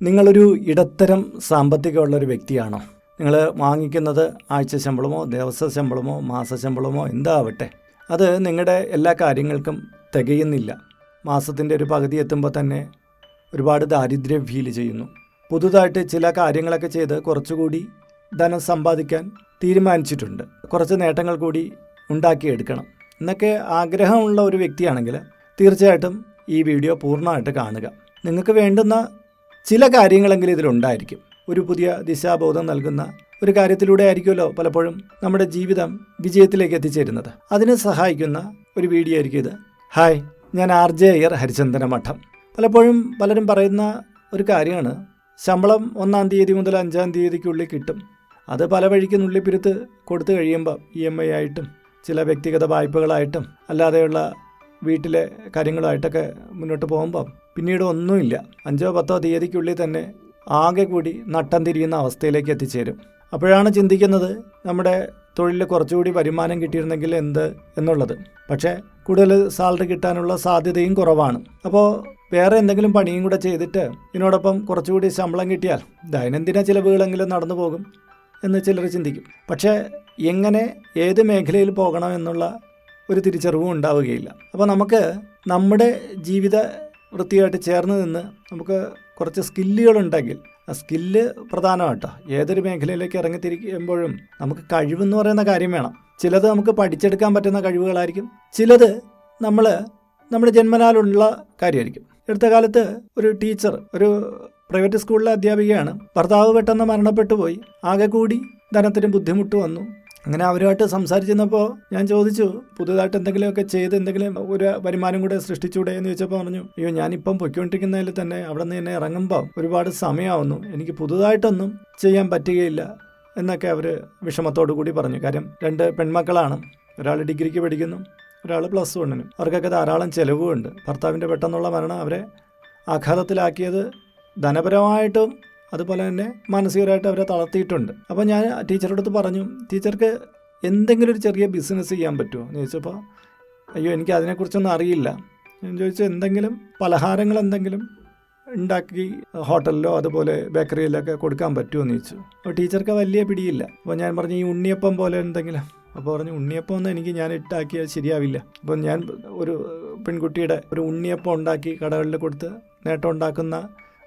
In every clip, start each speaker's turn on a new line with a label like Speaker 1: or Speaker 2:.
Speaker 1: നിങ്ങളൊരു ഇടത്തരം സാമ്പത്തികമുള്ളൊരു വ്യക്തിയാണോ? നിങ്ങൾ വാങ്ങിക്കുന്നത് ആഴ്ച ശമ്പളമോ ദിവസ ശമ്പളമോ മാസ ശമ്പളമോ എന്താവട്ടെ, അത് നിങ്ങളുടെ എല്ലാ കാര്യങ്ങൾക്കും തികയുന്നില്ല. മാസത്തിൻ്റെ ഒരു പകുതി എത്തുമ്പോൾ തന്നെ ഒരുപാട് ദാരിദ്ര്യം ഫീൽ ചെയ്യുന്നു. പുതുതായിട്ട് ചില കാര്യങ്ങളൊക്കെ ചെയ്ത് കുറച്ചുകൂടി ധനം സമ്പാദിക്കാൻ തീരുമാനിച്ചിട്ടുണ്ട്. കുറച്ച് നേട്ടങ്ങൾ കൂടി ഉണ്ടാക്കിയെടുക്കണം എന്നൊക്കെ ആഗ്രഹമുള്ള ഒരു വ്യക്തിയാണെങ്കിൽ തീർച്ചയായിട്ടും ഈ വീഡിയോ പൂർണ്ണമായിട്ട് കാണുക. നിങ്ങൾക്ക് വേണ്ടുന്ന ചില കാര്യങ്ങളെങ്കിലും ഇതിലുണ്ടായിരിക്കും. ഒരു പുതിയ ദിശാബോധം നൽകുന്ന ഒരു കാര്യത്തിലൂടെ ആയിരിക്കുമല്ലോ പലപ്പോഴും നമ്മുടെ ജീവിതം വിജയത്തിലേക്ക് എത്തിച്ചേരുന്നത്. അതിന് സഹായിക്കുന്ന ഒരു വീഡിയോ ആയിരിക്കും ഇത്. ഹായ്, ഞാൻ RJ അയ്യർ, ഹരിചന്ദന മഠം. പലപ്പോഴും പലരും പറയുന്ന ഒരു കാര്യമാണ്, ശമ്പളം 1-ാം തീയതി മുതൽ 5-ാം തീയതിക്കുള്ളിൽ കിട്ടും. അത് പല വഴിക്ക് നുള്ളിപ്പിരുത്ത് കൊടുത്തു കഴിയുമ്പോൾ EMI ആയിട്ടും ചില വ്യക്തിഗത വായ്പകളായിട്ടും അല്ലാതെയുള്ള വീട്ടിലെ കാര്യങ്ങളായിട്ടൊക്കെ മുന്നോട്ട് പോകുമ്പോൾ പിന്നീട് ഒന്നുമില്ല. 5-ഓ 10-ഓ തീയതിക്കുള്ളിൽ തന്നെ ആകെ കൂടി നട്ടം തിരിയുന്ന അവസ്ഥയിലേക്ക് എത്തിച്ചേരും. അപ്പോഴാണ് ചിന്തിക്കുന്നത് നമ്മുടെ തൊഴിലിൽ കുറച്ചുകൂടി വരുമാനം കിട്ടിയിരുന്നെങ്കിൽ എന്ത് എന്നുള്ളത്. പക്ഷേ കൂടുതൽ സാലറി കിട്ടാനുള്ള സാധ്യതയും കുറവാണ്. അപ്പോൾ വേറെ എന്തെങ്കിലും പണിയും കൂടെ ചെയ്തിട്ട് ഇതിനോടൊപ്പം കുറച്ചുകൂടി ശമ്പളം കിട്ടിയാൽ ദൈനംദിന ചിലവുകളെങ്കിലും നടന്നു പോകും എന്ന് ചിലർ ചിന്തിക്കും. പക്ഷേ എങ്ങനെ ഏത് മേഖലയിൽ പോകണം എന്നുള്ള ഒരു തിരിച്ചറിവും ഉണ്ടാവുകയില്ല. അപ്പോൾ നമുക്ക് നമ്മുടെ ജീവിത വൃത്തിയായിട്ട് ചേർന്ന് നിന്ന് നമുക്ക് കുറച്ച് സ്കില്ലുകളുണ്ടെങ്കിൽ, ആ സ്കില്ല് പ്രധാനമാട്ടോ. ഏതൊരു മേഖലയിലേക്ക് ഇറങ്ങിത്തിരിക്കുമ്പോഴും നമുക്ക് കഴിവെന്ന് പറയുന്ന കാര്യം വേണം. ചിലത് നമുക്ക് പഠിച്ചെടുക്കാൻ പറ്റുന്ന കഴിവുകളായിരിക്കും, ചിലത് നമ്മുടെ ജന്മനാലുള്ള കാര്യമായിരിക്കും. അടുത്ത കാലത്ത് ഒരു ടീച്ചർ, ഒരു പ്രൈവറ്റ് സ്കൂളിലെ അധ്യാപികയാണ്. ഭർത്താവ് പെട്ടെന്ന് മരണപ്പെട്ടു പോയി. ആകെ കൂടി ധനത്തിന് ബുദ്ധിമുട്ട് വന്നു. അങ്ങനെ അവരുമായിട്ട് സംസാരിച്ചിരുന്നപ്പോൾ ഞാൻ ചോദിച്ചു, പുതുതായിട്ട് എന്തെങ്കിലുമൊക്കെ ചെയ്ത് എന്തെങ്കിലും ഒരു വരുമാനം കൂടെ സൃഷ്ടിച്ചൂടെ എന്ന് ചോദിച്ചപ്പോൾ പറഞ്ഞു, അയ്യോ, ഞാനിപ്പം പൊയ്ക്കൊണ്ടിരിക്കുന്നതിൽ തന്നെ അവിടെ നിന്ന് തന്നെ ഇറങ്ങുമ്പോൾ ഒരുപാട് സമയമാവുന്നു, എനിക്ക് പുതുതായിട്ടൊന്നും ചെയ്യാൻ പറ്റുകയില്ല എന്നൊക്കെ അവർ വിഷമത്തോടു കൂടി പറഞ്ഞു. കാര്യം 2 പെൺമക്കളാണ്. ഒരാൾ ഡിഗ്രിക്ക് പഠിക്കുന്നു, ഒരാൾ +1. അവർക്കൊക്കെ ധാരാളം ചിലവുമുണ്ട്. ഭർത്താവിൻ്റെ പെട്ടെന്നുള്ള മരണം അവരെ ആഘാതത്തിലാക്കിയത് ധനപരമായിട്ടും അതുപോലെ തന്നെ മാനസികമായിട്ട് അവരെ തളർത്തിയിട്ടുണ്ട്. അപ്പോൾ ഞാൻ ടീച്ചറുടെ പറഞ്ഞു, ടീച്ചർക്ക് എന്തെങ്കിലും ഒരു ചെറിയ ബിസിനസ് ചെയ്യാൻ പറ്റുമോ എന്ന് ചോദിച്ചപ്പോൾ, അയ്യോ, എനിക്ക് അതിനെക്കുറിച്ചൊന്നും അറിയില്ല. ഞാൻ ചോദിച്ചു, എന്തെങ്കിലും പലഹാരങ്ങൾ എന്തെങ്കിലും ഉണ്ടാക്കി ഹോട്ടലിലോ അതുപോലെ ബേക്കറിയിലൊക്കെ കൊടുക്കാൻ പറ്റുമോ എന്ന് ചോദിച്ചു. അപ്പോൾ ടീച്ചർക്ക് വലിയ പിടിയില്ല. അപ്പോൾ ഞാൻ പറഞ്ഞു, ഈ ഉണ്ണിയപ്പം പോലെ എന്തെങ്കിലും. അപ്പോൾ പറഞ്ഞു, ഉണ്ണിയപ്പം ഒന്നും ഞാൻ ഇട്ടാക്കിയാൽ ശരിയാവില്ല. അപ്പോൾ ഞാൻ ഒരു പെൺകുട്ടിയുടെ ഒരു ഉണ്ണിയപ്പം ഉണ്ടാക്കി കടകളിൽ കൊടുത്ത് നേട്ടം ഉണ്ടാക്കുന്ന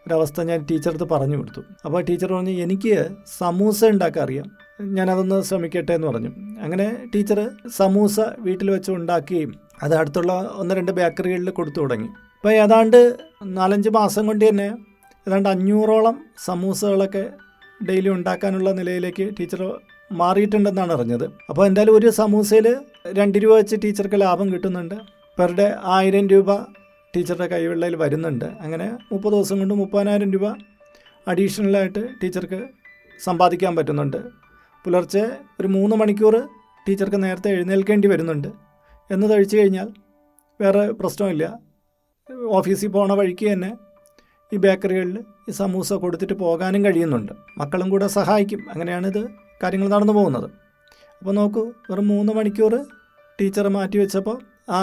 Speaker 1: ഒരവസ്ഥ ഞാൻ ടീച്ചർക്ക് പറഞ്ഞു കൊടുത്തു. അപ്പോൾ ടീച്ചർ പറഞ്ഞു, എനിക്ക് സമൂസ ഉണ്ടാക്കാൻ അറിയാം, ഞാനതൊന്ന് ശ്രമിക്കട്ടെ എന്ന് പറഞ്ഞു. അങ്ങനെ ടീച്ചർ സമൂസ വീട്ടിൽ വെച്ച് ഉണ്ടാക്കുകയും അത് അടുത്തുള്ള 1-2 ബേക്കറികളിൽ കൊടുത്തു തുടങ്ങി. അപ്പോൾ ഏതാണ്ട് 4-5 മാസം കൊണ്ട് തന്നെ ഏതാണ്ട് 500ഓളം സമൂസകളൊക്കെ ഡെയിലി ഉണ്ടാക്കാനുള്ള നിലയിലേക്ക് ടീച്ചർ മാറിയിട്ടുണ്ടെന്നാണ് അറിഞ്ഞത്. അപ്പോൾ എന്തായാലും ഒരു സമൂസയിൽ 2 രൂപ വെച്ച് ടീച്ചർക്ക് ലാഭം കിട്ടുന്നുണ്ട്. പെർ ഡേ 1000 രൂപ ടീച്ചറുടെ കൈവെള്ളയിൽ വരുന്നുണ്ട്. അങ്ങനെ 30 ദിവസം കൊണ്ട് 30,000 രൂപ അഡീഷണലായിട്ട് ടീച്ചർക്ക് സമ്പാദിക്കാൻ പറ്റുന്നുണ്ട്. പുലർച്ചെ ഒരു 3 മണിക്കൂർ ടീച്ചർക്ക് നേരത്തെ എഴുന്നേൽക്കേണ്ടി വരുന്നുണ്ട്. എന്ന് കഴിച്ചു കഴിഞ്ഞാൽ വേറെ പ്രശ്നമില്ല. ഓഫീസിൽ പോണ വഴിക്ക് തന്നെ ഈ ബേക്കറികളിൽ ഈ സമൂസ കൊടുത്തിട്ട് പോകാനും കഴിയുന്നുണ്ട്. മക്കളും കൂടെ സഹായിക്കും. അങ്ങനെയാണിത് കാര്യങ്ങൾ നടന്നു പോകുന്നത്. അപ്പോൾ നോക്കൂ, വെറും 3 മണിക്കൂർ ടീച്ചർ മാറ്റി വെച്ചപ്പോൾ ആ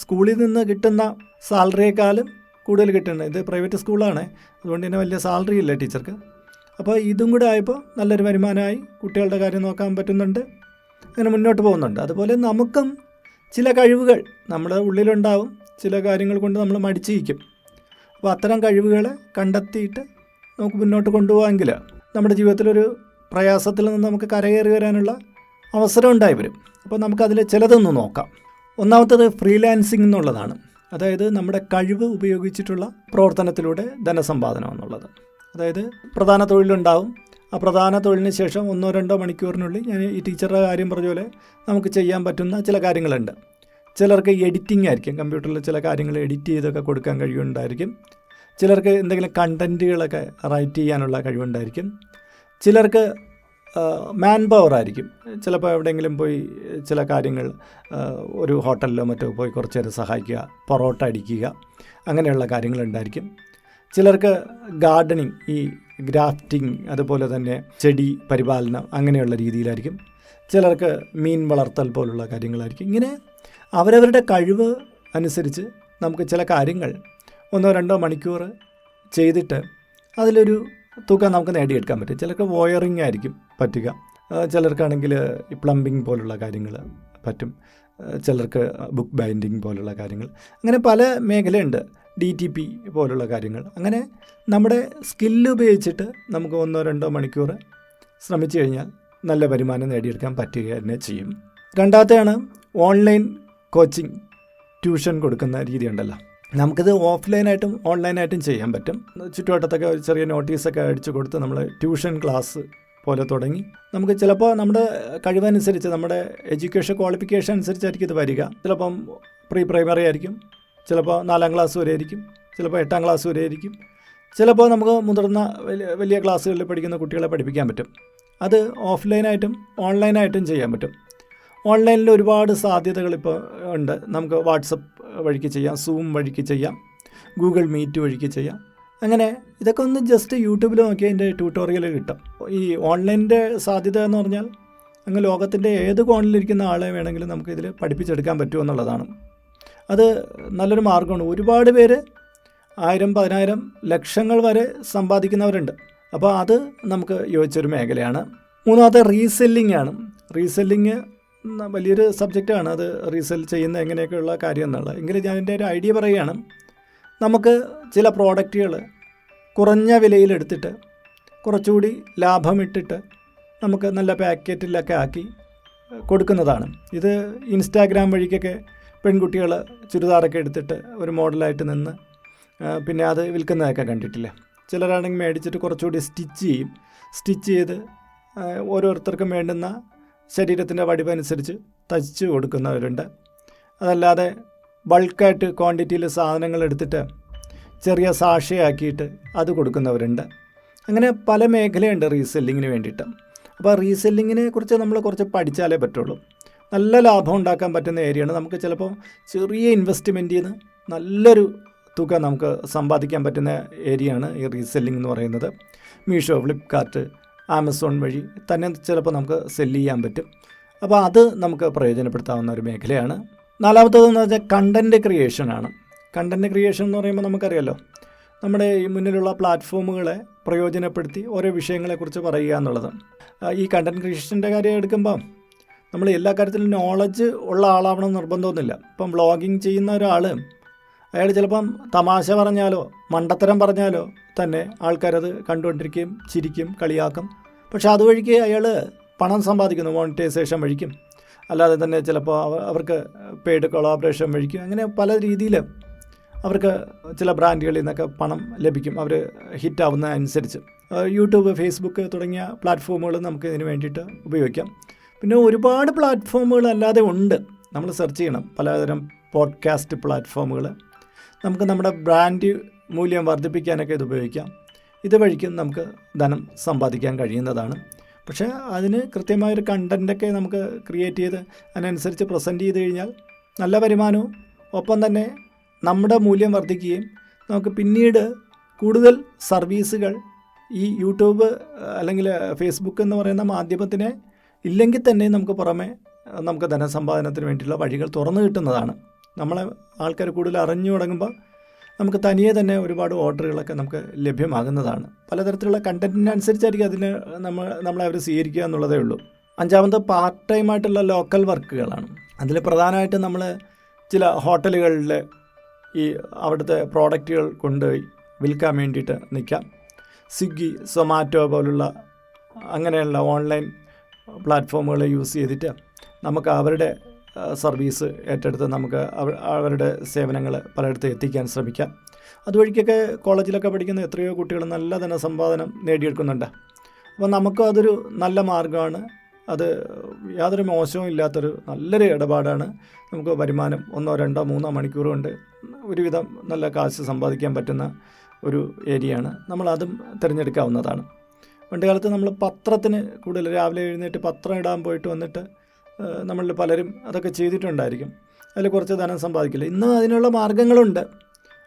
Speaker 1: സ്കൂളിൽ നിന്ന് കിട്ടുന്ന സാലറിയേക്കാളും കൂടുതൽ കിട്ടുന്നുണ്ട്. ഇത് പ്രൈവറ്റ് സ്കൂളാണ്, അതുകൊണ്ട് തന്നെ വലിയ സാലറി ഇല്ല ടീച്ചർക്ക്. അപ്പോൾ ഇതും കൂടെ ആയപ്പോൾ നല്ലൊരു വരുമാനമായി, കുട്ടികളുടെ കാര്യം നോക്കാൻ പറ്റുന്നുണ്ട്, അങ്ങനെ മുന്നോട്ട് പോകുന്നുണ്ട്. അതുപോലെ നമുക്കും ചില കഴിവുകൾ നമ്മുടെ ഉള്ളിലുണ്ടാവും. ചില കാര്യങ്ങൾ കൊണ്ട് നമ്മൾ മടിച്ചിരിക്കും. അപ്പോൾ അത്തരം കഴിവുകളെ കണ്ടെത്തിയിട്ട് നമുക്ക് മുന്നോട്ട് കൊണ്ടുപോകാമെങ്കിൽ നമ്മുടെ ജീവിതത്തിലൊരു പ്രയാസത്തിൽ നിന്ന് നമുക്ക് കരകയറി വരാനുള്ള അവസരം ഉണ്ടായി വരും. അപ്പോൾ നമുക്കതിൽ ചിലതൊന്ന് നോക്കാം. ഒന്നാമത്തത് ഫ്രീലാൻസിങ് എന്നുള്ളതാണ്. അതായത് നമ്മുടെ കഴിവ് ഉപയോഗിച്ചിട്ടുള്ള പ്രവർത്തനത്തിലൂടെ ധനസമ്പാദനം എന്നുള്ളത്. അതായത് പ്രധാന തൊഴിലുണ്ടാവും. ആ പ്രധാന തൊഴിലിന് ശേഷം 1-2 മണിക്കൂറിനുള്ളിൽ ഞാൻ ഈ ടീച്ചറുടെ കാര്യം പറഞ്ഞ പോലെ നമുക്ക് ചെയ്യാൻ പറ്റുന്ന ചില കാര്യങ്ങളുണ്ട്. ചിലർക്ക് എഡിറ്റിംഗ് ആയിരിക്കും, കമ്പ്യൂട്ടറിൽ ചില കാര്യങ്ങൾ എഡിറ്റ് ചെയ്തൊക്കെ കൊടുക്കാൻ കഴിവുണ്ടായിരിക്കും. ചിലർക്ക് എന്തെങ്കിലും കണ്ടൻറ്റുകളൊക്കെ റൈറ്റ് ചെയ്യാനുള്ള കഴിവുണ്ടായിരിക്കും. ചിലർക്ക് മാൻ പവർ ആയിരിക്കും. ചിലപ്പോൾ എവിടെയെങ്കിലും പോയി ചില കാര്യങ്ങൾ ഒരു ഹോട്ടലിലോ മറ്റോ പോയി കുറച്ച് നേരം സഹായിക്കുക, പൊറോട്ട അടിക്കുക, അങ്ങനെയുള്ള കാര്യങ്ങളുണ്ടായിരിക്കും. ചിലർക്ക് ഗാർഡനിങ്, ഈ ഗ്രാഫ്റ്റിംഗ്, അതുപോലെ തന്നെ ചെടി പരിപാലനം, അങ്ങനെയുള്ള രീതിയിലായിരിക്കും. ചിലർക്ക് മീൻ വളർത്തൽ പോലുള്ള കാര്യങ്ങളായിരിക്കും. ഇങ്ങനെ അവരവരുടെ കഴിവ് അനുസരിച്ച് നമുക്ക് ചില കാര്യങ്ങൾ 1-2 മണിക്കൂർ ചെയ്തിട്ട് അതിലൊരു തുക നമുക്ക് നേടിയെടുക്കാൻ പറ്റും. ചിലർക്ക് വയറിങ് ആയിരിക്കും പറ്റുക, ചിലർക്കാണെങ്കിൽ ഈ പ്ലംബിംഗ് പോലുള്ള കാര്യങ്ങൾ പറ്റും, ചിലർക്ക് ബുക്ക് ബൈൻഡിങ് പോലുള്ള കാര്യങ്ങൾ, അങ്ങനെ പല മേഖലയുണ്ട്. DTP പോലുള്ള കാര്യങ്ങൾ. അങ്ങനെ നമ്മുടെ സ്കില്ല് ഉപയോഗിച്ചിട്ട് നമുക്ക് 1-2 മണിക്കൂർ ശ്രമിച്ചു കഴിഞ്ഞാൽ നല്ല വരുമാനം നേടിയെടുക്കാൻ പറ്റുക തന്നെ ചെയ്യും. രണ്ടാമത്തെയാണ് ഓൺലൈൻ കോച്ചിങ്, ട്യൂഷൻ കൊടുക്കുന്ന രീതി ഉണ്ടല്ലോ. നമുക്കിത് ഓഫ്ലൈനായിട്ടും ഓൺലൈനായിട്ടും ചെയ്യാൻ പറ്റും. ചുറ്റുവട്ടത്തൊക്കെ ഒരു ചെറിയ നോട്ടീസൊക്കെ അടിച്ചു കൊടുത്ത് നമ്മൾ ട്യൂഷൻ ക്ലാസ് പോലെ തുടങ്ങി നമുക്ക് ചിലപ്പോൾ നമ്മുടെ കഴിവനുസരിച്ച്, നമ്മുടെ എഡ്യൂക്കേഷൻ ക്വാളിഫിക്കേഷൻ അനുസരിച്ചായിരിക്കും ഇത് വരിക. ചിലപ്പം പ്രൈമറി ആയിരിക്കും, ചിലപ്പോൾ 4ാം ക്ലാസ് വരെ ആയിരിക്കും, ചിലപ്പോൾ 8ാം ക്ലാസ് വരെ ആയിരിക്കും, ചിലപ്പോൾ നമുക്ക് മുതിർന്ന വലിയ ക്ലാസ്സുകളിൽ പഠിക്കുന്ന കുട്ടികളെ പഠിപ്പിക്കാൻ പറ്റും. അത് ഓഫ്ലൈനായിട്ടും ഓൺലൈനായിട്ടും ചെയ്യാൻ പറ്റും. ഓൺലൈനിൽ ഒരുപാട് സാധ്യതകൾ ഇപ്പോൾ ഉണ്ട്. നമുക്ക് വാട്സപ്പ് വഴിക്ക് ചെയ്യാം, സൂം വഴിക്ക് ചെയ്യാം, ഗൂഗിൾ മീറ്റ് വഴിക്ക് ചെയ്യാം. അങ്ങനെ ഇതൊക്കെ ഒന്ന് ജസ്റ്റ് യൂട്യൂബിൽ നോക്കിയാൽ അതിൻ്റെ ട്യൂട്ടോറിയൽ കിട്ടും. ഈ ഓൺലൈനിൻ്റെ സാധ്യത എന്ന് പറഞ്ഞാൽ അങ്ങ് ലോകത്തിൻ്റെ ഏത് കോണിലിരിക്കുന്ന ആളെ വേണമെങ്കിലും നമുക്ക് ഇതിൽ പഠിപ്പിച്ചെടുക്കാൻ പറ്റുമെന്നുള്ളതാണ്. അത് നല്ലൊരു മാർഗ്ഗമാണ്. ഒരുപാട് പേര് 1000, 10,000, ലക്ഷങ്ങൾ വരെ സമ്പാദിക്കുന്നവരുണ്ട്. അപ്പോൾ അത് നമുക്ക് യോജിച്ചൊരു മേഖലയാണ്. മൂന്നാമത്തെ റീസെല്ലിംഗ് ആണ്. റീസെല്ലിങ് വലിയൊരു സബ്ജക്റ്റാണ്. അത് റീസെൽ ചെയ്യുന്ന എങ്ങനെയൊക്കെയുള്ള കാര്യം എന്നുള്ളത്. എങ്കിലും ഞാൻ എൻ്റെ ഒരു ഐഡിയ പറയുകയാണ്. നമുക്ക് ചില പ്രോഡക്റ്റുകൾ കുറഞ്ഞ വിലയിലെടുത്തിട്ട് കുറച്ചുകൂടി ലാഭമിട്ടിട്ട് നമുക്ക് നല്ല പാക്കറ്റിലൊക്കെ ആക്കി കൊടുക്കുന്നതാണ്. ഇത് ഇൻസ്റ്റാഗ്രാം വഴിക്കൊക്കെ പെൺകുട്ടികൾ ചുരിദാറൊക്കെ എടുത്തിട്ട് ഒരു മോഡലായിട്ട് നിന്ന് പിന്നെ അത് വിൽക്കുന്നതൊക്കെ കണ്ടിട്ടില്ലേ. ചിലരാണെങ്കിൽ മേടിച്ചിട്ട് കുറച്ചുകൂടി സ്റ്റിച്ച് ചെയ്ത് ഓരോരുത്തർക്കും വേണ്ടുന്ന ശരീരത്തിൻ്റെ വടിവനുസരിച്ച് തയ്ച്ച് കൊടുക്കുന്നവരുണ്ട്. അതല്ലാതെ ബൾക്കായിട്ട് ക്വാണ്ടിറ്റിയിൽ സാധനങ്ങൾ എടുത്തിട്ട് ചെറിയ സാഷയാക്കിയിട്ട് അത് കൊടുക്കുന്നവരുണ്ട്. അങ്ങനെ പല മേഖലയുണ്ട് റീസെല്ലിങ്ങിന് വേണ്ടിയിട്ട്. അപ്പോൾ റീസെല്ലിങ്ങിനെ കുറിച്ച് നമ്മൾ കുറച്ച് പഠിച്ചാലേ പറ്റുള്ളൂ. നല്ല ലാഭം ഉണ്ടാക്കാൻ പറ്റുന്ന ഏരിയയാണ്. നമുക്ക് ചിലപ്പോൾ ചെറിയ ഇൻവെസ്റ്റ്മെൻറ്റിൽ നിന്ന് നല്ലൊരു തുക നമുക്ക് സമ്പാദിക്കാൻ പറ്റുന്ന ഏരിയയാണ് ഈ റീസെല്ലിംഗ് എന്ന് പറയുന്നത്. മീഷോ, ഫ്ലിപ്കാർട്ട്, ആമസോൺ വഴി തന്നെ ചിലപ്പോൾ നമുക്ക് സെല്ല് ചെയ്യാൻ പറ്റും. അപ്പോൾ അത് നമുക്ക് പ്രയോജനപ്പെടുത്താവുന്ന ഒരു മേഖലയാണ്. നാലാമത്തേതെന്ന് വെച്ചാൽ കണ്ടൻറ്റ് ക്രിയേഷനാണ്. കണ്ടൻറ്റ് ക്രിയേഷൻ എന്ന് പറയുമ്പോൾ നമുക്കറിയാമല്ലോ, നമ്മുടെ ഈ മുന്നിലുള്ള പ്ലാറ്റ്ഫോമുകളെ പ്രയോജനപ്പെടുത്തി ഓരോ വിഷയങ്ങളെക്കുറിച്ച് പറയുക എന്നുള്ളത്. ഈ കണ്ടൻറ്റ് ക്രിയേഷൻ്റെ കാര്യം എടുക്കുമ്പോൾ നമ്മൾ എല്ലാ കാര്യത്തിലും നോളജ് ഉള്ള ആളാവണം നിർബന്ധമൊന്നുമില്ല. ഇപ്പം വ്ളോഗിങ് ചെയ്യുന്ന ഒരാൾ, അയാൾ ചിലപ്പം തമാശ പറഞ്ഞാലോ മണ്ടത്തരം പറഞ്ഞാലോ തന്നെ ആൾക്കാരത് കണ്ടുകൊണ്ടിരിക്കുകയും ചിരിക്കും, കളിയാക്കും. പക്ഷെ അതുവഴിക്ക് അയാൾ പണം സമ്പാദിക്കുന്നു, മോണിറ്റൈസേഷൻ വഴിക്കും, അല്ലാതെ തന്നെ ചിലപ്പോൾ അവർക്ക് പെയ്ഡ് കൊളാബറേഷൻ വഴിക്കും. അങ്ങനെ പല രീതിയിൽ അവർക്ക് ചില ബ്രാൻഡുകളിൽ നിന്നൊക്കെ പണം ലഭിക്കും, അവർ ഹിറ്റാവുന്നതനുസരിച്ച്. യൂട്യൂബ്, ഫേസ്ബുക്ക് തുടങ്ങിയ പ്ലാറ്റ്ഫോമുകൾ നമുക്ക് ഇതിന് വേണ്ടിയിട്ട് ഉപയോഗിക്കാം. പിന്നെ ഒരുപാട് പ്ലാറ്റ്ഫോമുകൾ അല്ലാതെ ഉണ്ട്, നമ്മൾ സെർച്ച് ചെയ്യണം. പലതരം പോഡ്കാസ്റ്റ് പ്ലാറ്റ്ഫോമുകൾ, നമുക്ക് നമ്മുടെ ബ്രാൻഡ് മൂല്യം വർദ്ധിപ്പിക്കാനൊക്കെ ഇത് ഉപയോഗിക്കാം. ഇതുവഴിക്കും നമുക്ക് ധനം സമ്പാദിക്കാൻ കഴിയുന്നതാണ്. പക്ഷേ അതിന് കൃത്യമായൊരു കണ്ടൻറ്റൊക്കെ നമുക്ക് ക്രിയേറ്റ് ചെയ്ത് അതിനനുസരിച്ച് പ്രസൻറ്റ് ചെയ്ത് കഴിഞ്ഞാൽ നല്ല വരുമാനവും ഒപ്പം തന്നെ നമ്മുടെ മൂല്യം വർദ്ധിക്കുകയും നമുക്ക് പിന്നീട് കൂടുതൽ സർവീസുകൾ ഈ യൂട്യൂബ് അല്ലെങ്കിൽ ഫേസ്ബുക്ക് എന്ന് പറയുന്ന മാധ്യമത്തിനെ ഇല്ലെങ്കിൽ തന്നെ നമുക്ക് പുറമെ നമുക്ക് ധനസമ്പാദനത്തിന് വേണ്ടിയുള്ള വഴികൾ തുറന്നു കിട്ടുന്നതാണ്. നമ്മളെ ആൾക്കാർ കൂടുതൽ അറിഞ്ഞു തുടങ്ങുമ്പോൾ നമുക്ക് തനിയെ തന്നെ ഒരുപാട് ഓർഡറുകളൊക്കെ നമുക്ക് ലഭ്യമാകുന്നതാണ്. പലതരത്തിലുള്ള കണ്ടൻറ്റിനനുസരിച്ചായിരിക്കും അതിന് നമ്മളെ അവർ സ്വീകരിക്കുക എന്നുള്ളതേ ഉള്ളൂ. അഞ്ചാമത് പാർട്ട് ടൈമായിട്ടുള്ള ലോക്കൽ വർക്കുകളാണ്. അതിൽ പ്രധാനമായിട്ടും നമ്മൾ ചില ഹോട്ടലുകളിൽ ഈ അവിടുത്തെ പ്രോഡക്റ്റുകൾ കൊണ്ടുപോയി വിൽക്കാൻ വേണ്ടിയിട്ട് നിൽക്കാം. സ്വിഗ്ഗി, സൊമാറ്റോ പോലുള്ള അങ്ങനെയുള്ള ഓൺലൈൻ പ്ലാറ്റ്ഫോമുകൾ യൂസ് ചെയ്തിട്ട് നമുക്ക് അവരുടെ സർവീസ് ഏറ്റെടുത്ത് നമുക്ക് അവരുടെ സേവനങ്ങൾ പലയിടത്തും എത്തിക്കാൻ ശ്രമിക്കാം. അതുവഴിക്കൊക്കെ കോളേജിലൊക്കെ പഠിക്കുന്ന എത്രയോ കുട്ടികൾ നല്ല ധനസമ്പാദനം നേടിയെടുക്കുന്നുണ്ട്. അപ്പോൾ നമുക്കും അതൊരു നല്ല മാർഗ്ഗമാണ്. അത് യാതൊരു മോശവും ഇല്ലാത്തൊരു നല്ലൊരു ഇടപാടാണ്. നമുക്ക് വരുമാനം 1, 2, 3 മണിക്കൂർ കൊണ്ട് ഒരുവിധം നല്ല കാശ് സമ്പാദിക്കാൻ പറ്റുന്ന ഒരു ഏരിയയാണ്. നമ്മളതും തിരഞ്ഞെടുക്കാവുന്നതാണ്. പണ്ട് കാലത്ത് നമ്മൾ പത്രത്തിന് കൂടുതൽ രാവിലെ എഴുന്നേറ്റ് പത്രം ഇടാൻ പോയിട്ട് വന്നിട്ട് നമ്മളിൽ പലരും അതൊക്കെ ചെയ്തിട്ടുണ്ടായിരിക്കും. അതിൽ കുറച്ച് ധനം സമ്പാദിക്കില്ല. ഇന്ന് അതിനുള്ള മാർഗ്ഗങ്ങളുണ്ട്.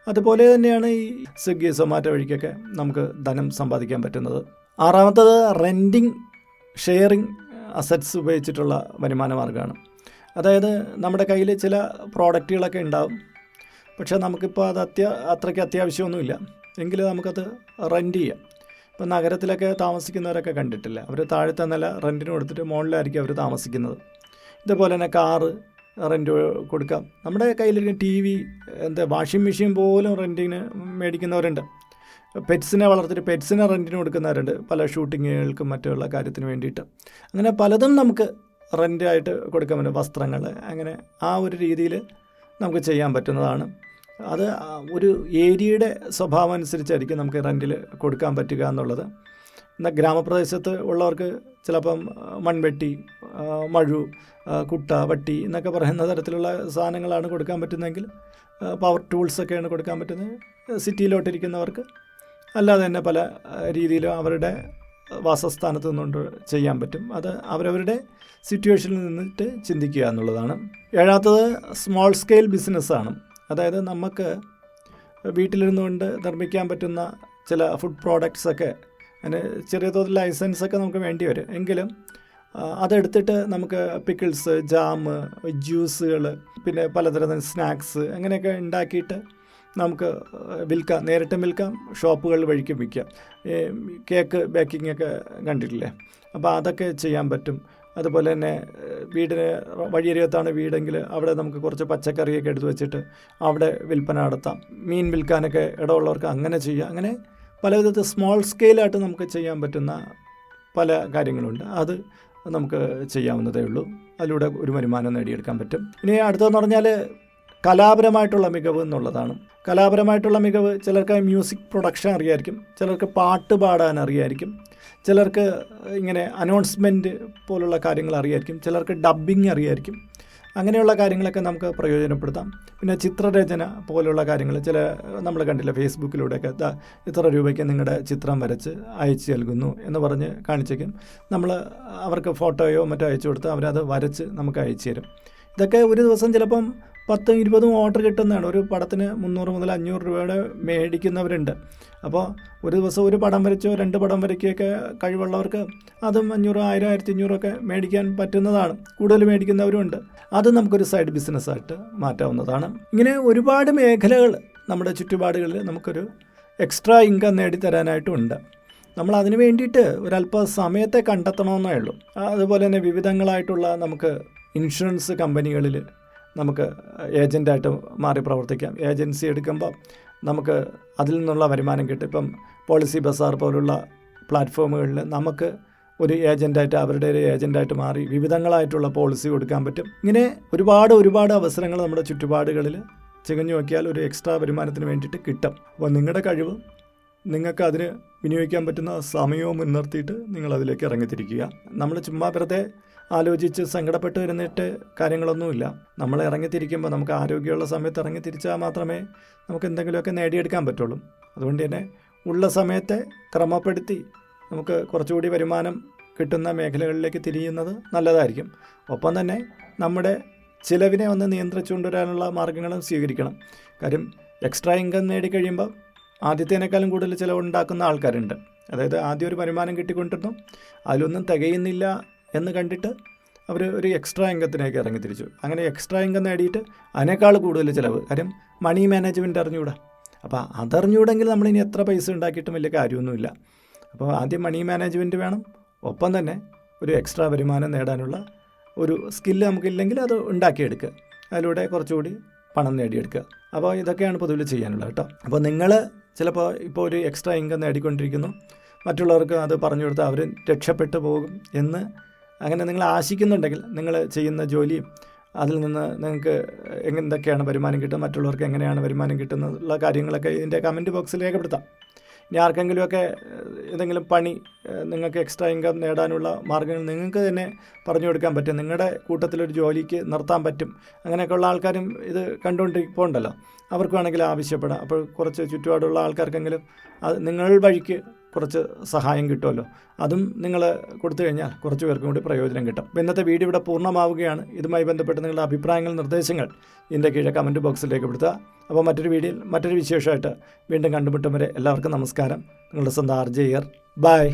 Speaker 1: അതുപോലെ തന്നെയാണ് ഈ സ്വിഗ്ഗി, സൊമാറ്റോ വഴിക്കൊക്കെ നമുക്ക് ധനം സമ്പാദിക്കാൻ പറ്റുന്നത്. ആറാമത്തത് റെൻറ്റിങ്, ഷെയറിങ് അസറ്റ്സ് ഉപയോഗിച്ചിട്ടുള്ള വരുമാന മാർഗ്ഗമാണ്. അതായത് നമ്മുടെ കയ്യിൽ ചില പ്രോഡക്റ്റുകളൊക്കെ ഉണ്ടാവും, പക്ഷേ നമുക്കിപ്പോൾ അത് അത്രയ്ക്ക് അത്യാവശ്യമൊന്നുമില്ല. എങ്കിൽ നമുക്കത് റെൻറ്റ് ചെയ്യാം. ഇപ്പം നഗരത്തിലൊക്കെ താമസിക്കുന്നവരൊക്കെ കണ്ടിട്ടില്ല, അവർ താഴത്തെ നില റെൻറ്റിന് കൊടുത്തിട്ട് മുകളിലായിരിക്കും അവർ താമസിക്കുന്നത്. ഇതുപോലെ തന്നെ കാറ് റെൻറ്റ് കൊടുക്കാം. നമ്മുടെ കയ്യിലിരിക്കുന്ന ടി വി, വാഷിംഗ് മെഷീൻ പോലും റെൻറ്റിന് മേടിക്കുന്നവരുണ്ട്. പെറ്റ്സിനെ വളർത്തിയിട്ട് പെറ്റ്സിനെ റെൻറ്റിന് കൊടുക്കുന്നവരുണ്ട്, പല ഷൂട്ടിങ്ങുകൾക്കും മറ്റുള്ള കാര്യത്തിന് വേണ്ടിയിട്ട്. അങ്ങനെ പലതും നമുക്ക് റെൻറ്റായിട്ട് കൊടുക്കാൻ പറ്റും. വസ്ത്രങ്ങൾ, അങ്ങനെ ആ ഒരു രീതിയിൽ നമുക്ക് ചെയ്യാൻ പറ്റുന്നതാണ്. അത് ഒരു ഏരിയയുടെ സ്വഭാവം അനുസരിച്ചായിരിക്കും നമുക്ക് റെൻറ്റിൽ കൊടുക്കാൻ പറ്റുക എന്നുള്ളത്. എന്നാൽ ഗ്രാമപ്രദേശത്ത് ഉള്ളവർക്ക് ചിലപ്പം മൺവെട്ടി, മഴു, കുട്ട, വട്ടി എന്നൊക്കെ പറയുന്ന തരത്തിലുള്ള സാധനങ്ങളാണ് കൊടുക്കാൻ പറ്റുന്നതെങ്കിൽ, പവർ ടൂൾസൊക്കെയാണ് കൊടുക്കാൻ പറ്റുന്നത്. സിറ്റിയിലോട്ടിരിക്കുന്നവർക്ക് അല്ലാതെ തന്നെ പല രീതിയിലും അവരുടെ വാസസ്ഥാനത്ത് നിന്നുകൊണ്ട് ചെയ്യാൻ പറ്റും. അത് അവരവരുടെ സിറ്റുവേഷനിൽ നിന്നിട്ട് ചിന്തിക്കുക എന്നുള്ളതാണ്. ഏഴാമത്തത് സ്മോൾ സ്കെയിൽ ബിസിനസ്സാണ്. അതായത് നമുക്ക് വീട്ടിലിരുന്നുകൊണ്ട് നിർമ്മിക്കാൻ പറ്റുന്ന ചില ഫുഡ് പ്രോഡക്ട്സൊക്കെ, അതിന് ചെറിയ തോതിൽ ലൈസൻസൊക്കെ നമുക്ക് വേണ്ടി വരും. എങ്കിലും അതെടുത്തിട്ട് നമുക്ക് പിക്കിൾസ്, ജാം, ജ്യൂസുകൾ, പിന്നെ പലതരം സ്നാക്സ് അങ്ങനെയൊക്കെ ഉണ്ടാക്കിയിട്ട് നമുക്ക് വിൽക്കാം. നേരിട്ടും വിൽക്കാം, ഷോപ്പുകൾ വഴിക്കും വിൽക്കാം. കേക്ക് ബേക്കിംഗ് ഒക്കെ കണ്ടിട്ടില്ലേ, അപ്പോൾ അതൊക്കെ ചെയ്യാൻ പറ്റും. അതുപോലെ തന്നെ വീടിന് വഴിയരികത്താണ് വീടെങ്കിൽ അവിടെ നമുക്ക് കുറച്ച് പച്ചക്കറിയൊക്കെ എടുത്ത് വെച്ചിട്ട് അവിടെ വിൽപ്പന നടത്താം. മീൻ വിൽക്കാനൊക്കെ ഇടമുള്ളവർക്ക് അങ്ങനെ ചെയ്യാം. അങ്ങനെ പല വിധത്തിൽ സ്മോൾ സ്കെയിലായിട്ട് നമുക്ക് ചെയ്യാൻ പറ്റുന്ന പല കാര്യങ്ങളുണ്ട്. അത് നമുക്ക് ചെയ്യാവുന്നതേ ഉള്ളൂ. അതിലൂടെ ഒരു വരുമാനം നേടിയെടുക്കാൻ പറ്റും. ഇനി അടുത്തതെന്ന് പറഞ്ഞാൽ കലാപരമായിട്ടുള്ള മികവ് എന്നുള്ളതാണ്. കലാപരമായിട്ടുള്ള മികവ്, ചിലർക്ക് മ്യൂസിക് പ്രൊഡക്ഷൻ അറിയായിരിക്കും, ചിലർക്ക് പാട്ട് പാടാൻ അറിയായിരിക്കും, ചിലർക്ക് ഇങ്ങനെ അനൗൺസ്മെൻറ്റ് പോലുള്ള കാര്യങ്ങൾ അറിയായിരിക്കും, ചിലർക്ക് ഡബ്ബിങ് അറിയായിരിക്കും. അങ്ങനെയുള്ള കാര്യങ്ങളൊക്കെ നമുക്ക് പ്രയോജനപ്പെടുത്താം. പിന്നെ ചിത്രരചന പോലുള്ള കാര്യങ്ങൾ നമ്മൾ കണ്ടില്ല, ഫേസ്ബുക്കിലൂടെയൊക്കെ ഇത്ര രൂപയ്ക്ക് നിങ്ങളുടെ ചിത്രം വരച്ച് അയച്ചു നൽകുന്നു എന്ന് പറഞ്ഞ് കാണിച്ചേക്കും. നമ്മൾ അവർക്ക് ഫോട്ടോയോ മറ്റോ അയച്ചു കൊടുത്ത് അവരത് വരച്ച് നമുക്ക് അയച്ചു തരും. ഇതൊക്കെ ഒരു ദിവസം ചിലപ്പം 10-20 ഓർഡർ കിട്ടുന്നതാണ്. ഒരു പടത്തിന് 300 മുതൽ 500 രൂപയുടെ മേടിക്കുന്നവരുണ്ട്. അപ്പോൾ ഒരു ദിവസം ഒരു പടം വരച്ചോ 2 പടം വരയ്ക്കുകയൊക്കെ കഴിവുള്ളവർക്ക് അതും 500, 1000, 1500 ഒക്കെ മേടിക്കാൻ പറ്റുന്നതാണ്. കൂടുതൽ മേടിക്കുന്നവരുമുണ്ട്. അത് നമുക്കൊരു സൈഡ് ബിസിനസ്സായിട്ട് മാറ്റാവുന്നതാണ്. ഇങ്ങനെ ഒരുപാട് മേഖലകൾ നമ്മുടെ ചുറ്റുപാടുകളിൽ നമുക്കൊരു എക്സ്ട്രാ ഇൻകം നേടിത്തരാനായിട്ടുമുണ്ട്. നമ്മൾ അതിന് വേണ്ടിയിട്ട് ഒരല്പ സമയത്തെ കണ്ടെത്തണമെന്നേ ഉള്ളൂ. അതുപോലെ തന്നെ വിവിധങ്ങളായിട്ടുള്ള നമുക്ക് ഇൻഷുറൻസ് കമ്പനികളിൽ നമുക്ക് ഏജൻറ്റായിട്ട് മാറി പ്രവർത്തിക്കാം. ഏജൻസി എടുക്കുമ്പോൾ നമുക്ക് അതിൽ നിന്നുള്ള വരുമാനം കിട്ടും. ഇപ്പം പോളിസി ബസാർ പോലുള്ള പ്ലാറ്റ്ഫോമുകളിൽ നമുക്ക് ഒരു ഏജൻറ്റായിട്ട്, അവരുടെ ഒരു ഏജൻറ്റായിട്ട് മാറി വിവിധങ്ങളായിട്ടുള്ള പോളിസി കൊടുക്കാൻ പറ്റും. ഇങ്ങനെ ഒരുപാട് അവസരങ്ങൾ നമ്മുടെ ചുറ്റുപാടുകളിൽ ചികഞ്ഞു നോക്കിയാൽ ഒരു എക്സ്ട്രാ വരുമാനത്തിന് വേണ്ടിയിട്ട് കിട്ടും. അപ്പോൾ നിങ്ങളുടെ കഴിവ്, നിങ്ങൾക്ക് അതിന് വിനിയോഗിക്കാൻ പറ്റുന്ന സമയവും മുൻനിർത്തിയിട്ട് നിങ്ങളതിലേക്ക് ഇറങ്ങിത്തിരിക്കുക. നമ്മൾ ചുമ്മാ വെറുതെ ആലോചിച്ച് സങ്കടപ്പെട്ട് വരുന്നിട്ട് കാര്യങ്ങളൊന്നുമില്ല. നമ്മൾ ഇറങ്ങിത്തിരിക്കുമ്പോൾ, നമുക്ക് ആരോഗ്യമുള്ള സമയത്ത് ഇറങ്ങിത്തിരിച്ചാൽ മാത്രമേ നമുക്ക് എന്തെങ്കിലുമൊക്കെ നേടിയെടുക്കാൻ പറ്റുള്ളൂ. അതുകൊണ്ട് തന്നെ ഉള്ള സമയത്തെ ക്രമപ്പെടുത്തി നമുക്ക് കുറച്ചുകൂടി വരുമാനം കിട്ടുന്ന മേഖലകളിലേക്ക് തിരിയുന്നത് നല്ലതായിരിക്കും. ഒപ്പം തന്നെ നമ്മുടെ ചിലവിനെ ഒന്ന് നിയന്ത്രിച്ചുകൊണ്ടുവരാനുള്ള മാർഗ്ഗങ്ങളും സ്വീകരിക്കണം. കാര്യം എക്സ്ട്രാ ഇൻകം നേടിക്കഴിയുമ്പോൾ ആദ്യത്തേനേക്കാളും കൂടുതൽ ചിലവുണ്ടാക്കുന്ന ആൾക്കാരുണ്ട്. അതായത് ആദ്യം ഒരു വരുമാനം കിട്ടിക്കൊണ്ടിരുന്നു, അതിലൊന്നും തികയുന്നില്ല എന്ന് കണ്ടിട്ട് അവർ ഒരു എക്സ്ട്രാ ഇൻകത്തിനേക്ക് ഇറങ്ങി തിരിച്ചു. അങ്ങനെ എക്സ്ട്രാ ഇൻകം നേടിയിട്ട് അതിനേക്കാൾ കൂടുതൽ ചിലവ്. കാര്യം മണി മാനേജ്മെൻറ്റ് അറിഞ്ഞുകൂടാ. അപ്പോൾ അതറിഞ്ഞുകൂടെങ്കിൽ നമ്മളിനി എത്ര പൈസ ഉണ്ടാക്കിയിട്ടും വലിയ കാര്യമൊന്നുമില്ല. അപ്പോൾ ആദ്യം മണി മാനേജ്മെൻറ്റ് വേണം. ഒപ്പം തന്നെ ഒരു എക്സ്ട്രാ വരുമാനം നേടാനുള്ള ഒരു സ്കില്ല് നമുക്കില്ലെങ്കിൽ അത് ഉണ്ടാക്കിയെടുക്കുക. അതിലൂടെ കുറച്ചുകൂടി പണം നേടിയെടുക്കുക. അപ്പോൾ ഇതൊക്കെയാണ് പൊതുവിൽ ചെയ്യാനുള്ളത് കേട്ടോ. അപ്പോൾ നിങ്ങൾ ചിലപ്പോൾ ഇപ്പോൾ ഒരു എക്സ്ട്രാ ഇൻകം നേടിക്കൊണ്ടിരിക്കുന്നു, മറ്റുള്ളവർക്ക് അത് പറഞ്ഞു കൊടുത്താൽ അവർ രക്ഷപ്പെട്ടു പോകും എന്ന് അങ്ങനെ നിങ്ങൾ ആശിക്കുന്നുണ്ടെങ്കിൽ, നിങ്ങൾ ചെയ്യുന്ന ജോലിയും അതിൽ നിന്ന് നിങ്ങൾക്ക് എന്തൊക്കെയാണ് വരുമാനം കിട്ടുന്നത്, മറ്റുള്ളവർക്ക് എങ്ങനെയാണ് വരുമാനം കിട്ടുന്നുള്ള കാര്യങ്ങളൊക്കെ ഇതിൻ്റെ കമൻറ്റ് ബോക്സിൽ രേഖപ്പെടുത്താം. ഇനി ആർക്കെങ്കിലുമൊക്കെ ഏതെങ്കിലും പണി, നിങ്ങൾക്ക് എക്സ്ട്രാ ഇൻകം നേടാനുള്ള മാർഗ്ഗങ്ങൾ നിങ്ങൾക്ക് തന്നെ പറഞ്ഞു കൊടുക്കാൻ പറ്റും, നിങ്ങളുടെ കൂട്ടത്തിലൊരു ജോലിക്ക് നിർത്താൻ പറ്റും, അങ്ങനെയൊക്കെയുള്ള ആൾക്കാരും ഇത് കണ്ടുകൊണ്ടിരിക്കുന്നുണ്ടല്ലോ, അവർക്ക് വേണമെങ്കിൽ ആവശ്യപ്പെടാം. അപ്പോൾ കുറച്ച് ചുറ്റുപാടുള്ള ആൾക്കാർക്കെങ്കിലും അത് നിങ്ങൾ വഴിക്ക് കുറച്ച് സഹായം കിട്ടുമല്ലോ. അതും നിങ്ങൾ കൊടുത്തു കഴിഞ്ഞാൽ കുറച്ച് പേർക്കും കൂടി പ്രയോജനം കിട്ടും. അപ്പോൾ ഇന്നത്തെ വീഡിയോ ഇവിടെ പൂർണ്ണമാവുകയാണ്. ഇതുമായി ബന്ധപ്പെട്ട് നിങ്ങളുടെ അഭിപ്രായങ്ങൾ, നിർദ്ദേശങ്ങൾ ഇതിൻ്റെ കീഴെ കമൻറ്റ് ബോക്സിൽ രേഖപ്പെടുത്തുക. അപ്പോൾ മറ്റൊരു വീഡിയോയിൽ മറ്റൊരു വിശേഷമായിട്ട് വീണ്ടും കണ്ടുമുട്ടും വരെ എല്ലാവർക്കും നമസ്കാരം. നിങ്ങളുടെ സ്വന്തം RJ. ബൈ.